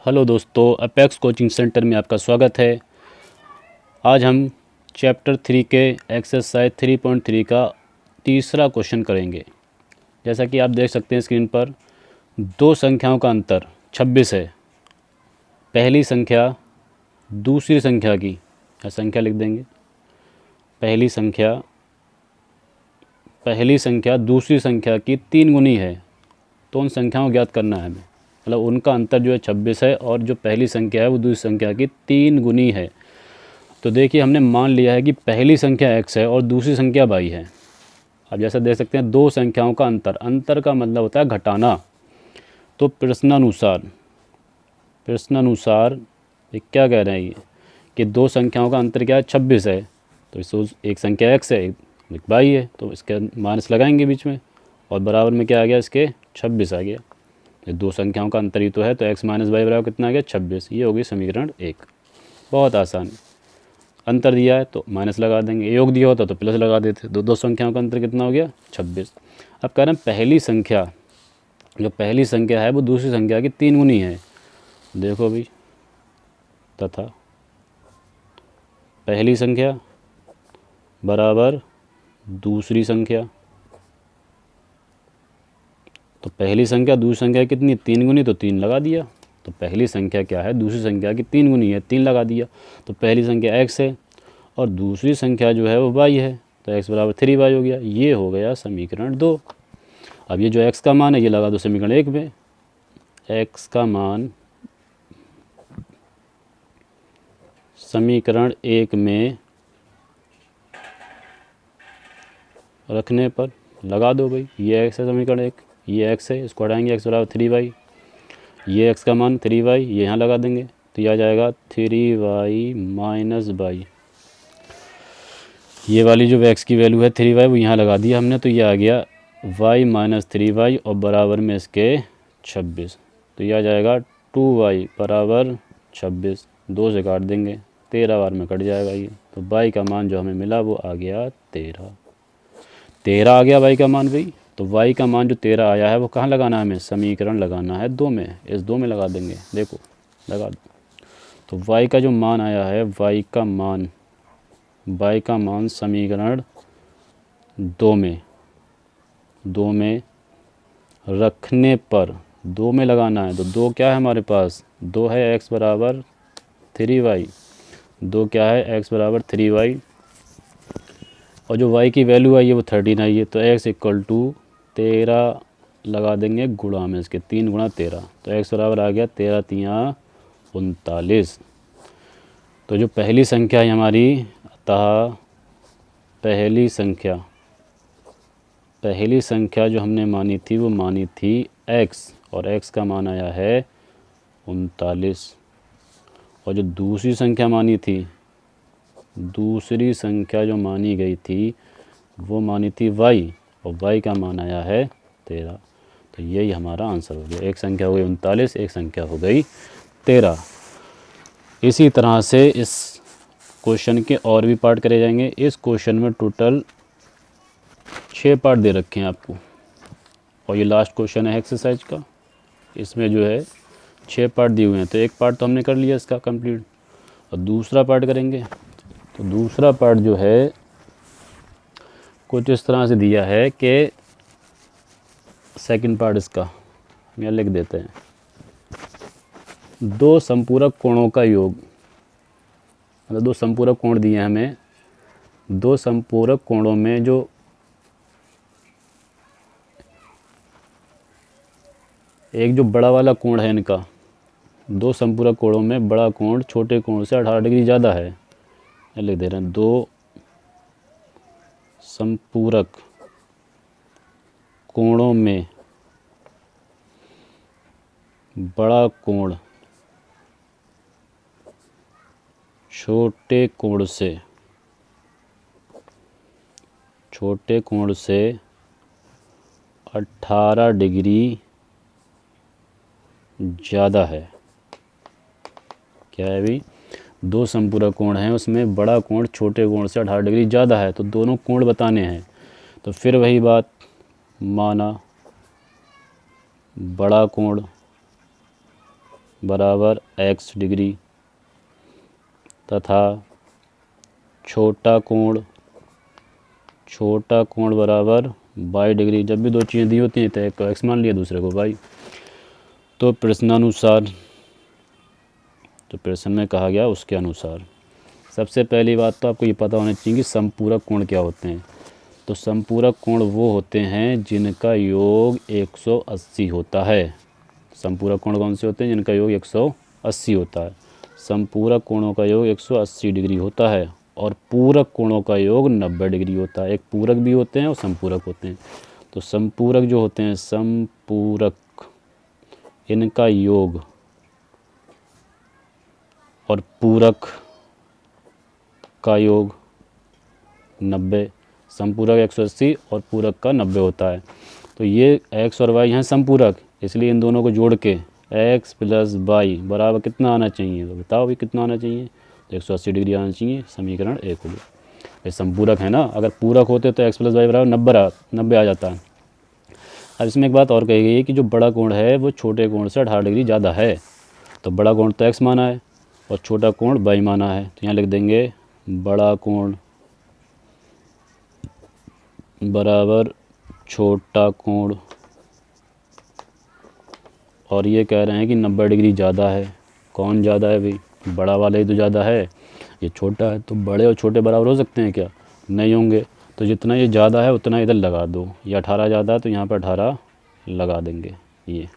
Hello दोस्तों, apex coaching centre में आपका स्वागत है। आज हम चैप्टर 3 के एक्सरसाइज 3.3 का तीसरा क्वेश्चन करेंगे। जैसा कि आप देख सकते हैं स्क्रीन पर, दो संख्याओं का अंतर 26 है। पहली संख्या दूसरी संख्या की संख्या लिख देंगे। पहली संख्या दूसरी संख्या की 3 गुनी है, तो उन संख्याओं को ज्ञात करना है हमें। मतलब उनका अंतर जो है 26 है और जो पहली संख्या है वो दूसरी संख्या की 3 गुनी है। तो देखिए, हमने मान लिया है कि पहली संख्या x है और दूसरी संख्या y है। अब जैसा देख सकते हैं, दो संख्याओं का अंतर का मतलब होता है घटाना। तो प्रश्नानुसार ये क्या कह रहे हैं ये कि दो संख्याओं का अंतर क्या है, 26 है। तो इसको एक संख्या x है, एक y है, तो इसके माइनस लगाएंगे बीच में और बराबर में क्या आ गया, इसके 26 आ गया। ये दो संख्याओं का अंतर ही तो है, तो x माइनस वाई बराबर कितना आ गया, 26। ये होगी समीकरण 1। बहुत आसान। अंतर दिया है तो माइनस लगा देंगे, योग दिया होता तो प्लस लगा देते। दो संख्याओं का अंतर कितना हो गया, 26। अब कह रहे हैं पहली संख्या है वो दूसरी संख्या की 3 गुनी है। देखो भाई, तथा पहली संख्या बराबर दूसरी संख्या। तो पहली संख्या दूसरी संख्या कितनी, 3 गुनी, तो 3 लगा दिया। तो पहली संख्या क्या है, दूसरी संख्या की 3 गुनी है, 3 लगा दिया। तो पहली संख्या x है और दूसरी संख्या जो है वो y है, तो x बराबर 3y हो गया। ये हो गया समीकरण 2। अब ये जो x का मान है ये लगा दो समीकरण 1 में। x का मान समीकरण 1 में रखने पर लगा दो भाई, ये x है समीकरण 1, ये x है, इसको हटाएंगे, x बराबर 3y। ये x का मान 3y, ये यहाँ लगा देंगे तो यह आ जाएगा 3y माइनस y। ये वाली जो x की वैल्यू है 3y वो यहाँ लगा दिया हमने, तो ये आ गया y माइनस 3y और बराबर में इसके 26। तो यह आ जाएगा 2y बराबर 26। 2 से काट देंगे, 13 बार में कट जाएगा ये। तो y का मान जो हमें मिला वो आ गया 13 आ गया y का मान भाई। तो y का मान जो 13 आया है वो कहाँ लगाना है हमें, समीकरण लगाना है 2 में। इस 2 में लगा देंगे, देखो लगा दो। तो y का जो मान आया है, y का मान समीकरण 2 में रखने पर 2 में लगाना है। तो 2 क्या है हमारे पास, 2 है x बराबर 3y। 2 क्या है, x बराबर 3y और जो y की वैल्यू आई है वो 13 आई है। तो x इक्वल टू 13 लगा देंगे गुणा में इसके, 3 गुणा 13। तो x बराबर आ गया 13 तियाँ 39। तो जो पहली संख्या है हमारी, अतः पहली संख्या जो हमने मानी थी वो मानी थी x, और x का मान आया है 39। और जो दूसरी संख्या मानी थी, दूसरी संख्या जो मानी गई थी वो मानी थी y, और y का मान आया है 13। तो यही हमारा आंसर हो गया। एक संख्या हो गई 39, एक संख्या हो गई 13। इसी तरह से इस क्वेश्चन के और भी पार्ट करे जाएंगे। इस क्वेश्चन में टोटल 6 पार्ट दे रखे हैं आपको, और ये लास्ट क्वेश्चन है एक्सरसाइज का। इसमें जो है 6 पार्ट दिए हुए हैं। तो एक पार्ट तो हमने कर लिया इसका कंप्लीट, और दूसरा पार्ट करेंगे। तो दूसरा पार्ट जो है कुछ इस तरह से दिया है कि सेकंड पार्ट इसका हम यहाँ लिख देते हैं, दो संपूरक कोणों का योग। मतलब दो संपूरक कोण दिए हैं हमें। दो संपूरक कोणों में जो एक जो बड़ा वाला कोण है इनका, दो संपूरक कोणों में बड़ा कोण छोटे कोण से 18 डिग्री ज़्यादा है। लिख दे रहे हैं, दो संपूरक कोणों में बड़ा कोण छोटे कोण से 18 डिग्री ज़्यादा है। क्या है भाई, दो संपूरक कोण हैं, उसमें बड़ा कोण छोटे कोण से 18 डिग्री ज़्यादा है। तो दोनों कोण बताने हैं। तो फिर वही बात, माना बड़ा कोण बराबर x डिग्री तथा छोटा कोण बराबर y डिग्री। जब भी दो चीज़ें दी होती हैं तो एक को x मान लिया, दूसरे को y। तो प्रश्नानुसार, तो प्रश्न में कहा गया उसके अनुसार सबसे पहली बात तो आपको ये पता होना चाहिए कि समपूरक कोण क्या होते हैं। तो समपूरक कोण वो होते हैं जिनका योग 180 होता है। समपूरक कोण कौन से होते हैं? जिनका योग 180 होता है। समपूरक कोणों का योग 180 डिग्री होता है और पूरक कोणों का योग 90 डिग्री होता है। एक पूरक भी होते हैं और समपूरक होते हैं। तो समपूरक जो होते हैं, समपूरक, इनका योग और पूरक का योग 90, समपूरक 180 और पूरक का 90 होता है। तो ये x और y हैं समपूरक, इसलिए इन दोनों को जोड़ के x प्लस y बराबर कितना आना चाहिए? तो बताओ भी कितना आना चाहिए? तो 180 डिग्री आना चाहिए। समीकरण 1 हो गया। ये समपूरक है ना, अगर पूरक होते तो x प्लस वाई बराबर 90 आ जाता है। अब इसमें एक बात और कही गई है कि जो बड़ा कोण है वो छोटे कोण से 18 डिग्री ज़्यादा है। तो बड़ा कोण तो x माना है और छोटा कोण y माना है। तो यहाँ लिख देंगे बड़ा कोण बराबर छोटा कोण, और ये कह रहे हैं कि 90 डिग्री ज़्यादा है। कौन ज़्यादा है भाई? बड़ा वाला ही तो ज़्यादा है, ये छोटा है। तो बड़े और छोटे बराबर हो सकते हैं क्या? नहीं होंगे। तो जितना ये ज़्यादा है उतना इधर लगा दो। ये 18 ज़्यादा है तो यहाँ पर 18 लगा देंगे। ये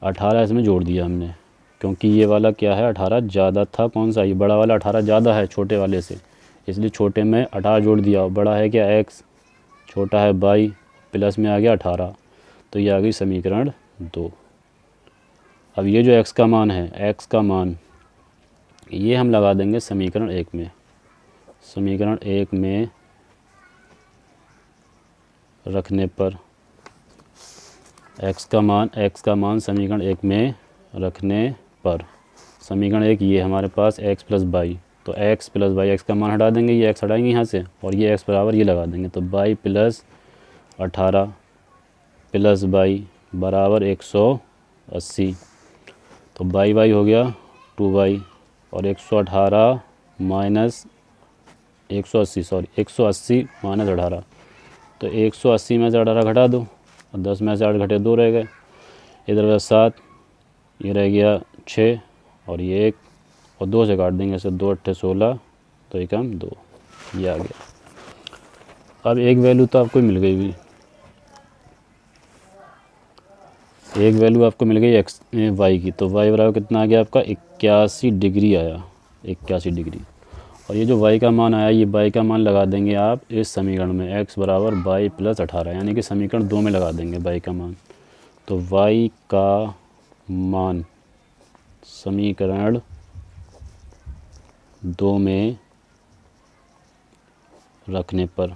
18 इसमें जोड़ दिया हमने, क्योंकि ये वाला क्या है, 18 ज़्यादा था। कौन सा? ये बड़ा वाला 18 ज़्यादा है छोटे वाले से, इसलिए छोटे में 18 जोड़ दिया। बड़ा है क्या? x, छोटा है y, प्लस में आ गया 18। तो ये आ गई समीकरण 2। अब ये जो x का मान है, x का मान ये हम लगा देंगे समीकरण 1 में। समीकरण 1 में रखने पर x का मान समीकरण 1 में रखने पर, समीकरण 1 ये हमारे पास x प्लस y। तो x प्लस y, x का मान हटा देंगे, ये x हटाएंगे यहाँ से, और ये x बराबर ये लगा देंगे। तो y प्लस 18 प्लस y बराबर 180। तो y हो गया 2y, और 118 माइनस 180 माइनस 18। तो 180 में से 18 घटा दो, और 10 में से 8 घटे 2 रह गए। इधर का 7, ये रह गया 6, और ये 1, और 2 से काट देंगे, ऐसे 2 8 16, तो 1 कम 2, ये आ गया। अब एक वैल्यू तो आपको मिल गई भी, एक वैल्यू आपको मिल गई y की। तो y बराबर कितना आ गया आपका? 81 डिग्री आया, 81 डिग्री। और ये जो y का मान आया, ये y का मान लगा देंगे आप इस समीकरण में, x बराबर y प्लस 18, यानी कि समीकरण 2 में लगा देंगे y का मान। तो y का मान समीकरण 2 में रखने पर,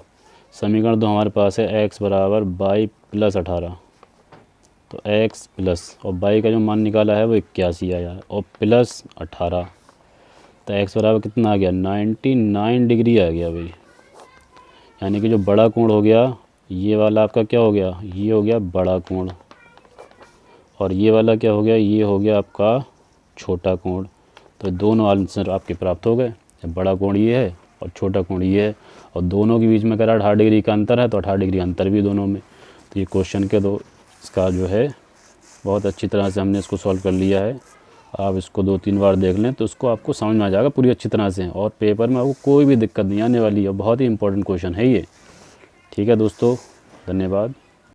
समीकरण 2 हमारे पास है x बराबर y प्लस 18। तो x प्लस, और y का जो मान निकाला है वो 81 आया, और प्लस 18। तो x बराबर कितना आ गया? 99 डिग्री आ गया भाई। यानी कि जो बड़ा कोण हो गया, ये वाला आपका क्या हो गया? ये हो गया बड़ा कोण, और ये वाला क्या हो गया? ये हो गया आपका छोटा कोण। तो दोनों आंसर आपके प्राप्त हो गए। बड़ा कोण ये है और छोटा कोण ये है, और दोनों के बीच में कह रहा 18 डिग्री का अंतर है, तो 18 डिग्री अंतर भी दोनों में। तो ये क्वेश्चन के दो, इसका जो है बहुत अच्छी तरह से हमने इसको सॉल्व कर लिया है। आप इसको 2-3 बार देख लें तो उसको आपको समझ में आ जाएगा पूरी अच्छी तरह से, और पेपर में आपको कोई भी दिक्कत नहीं आने वाली है। बहुत ही इंपॉर्टेंट क्वेश्चन है ये। ठीक है दोस्तों, धन्यवाद।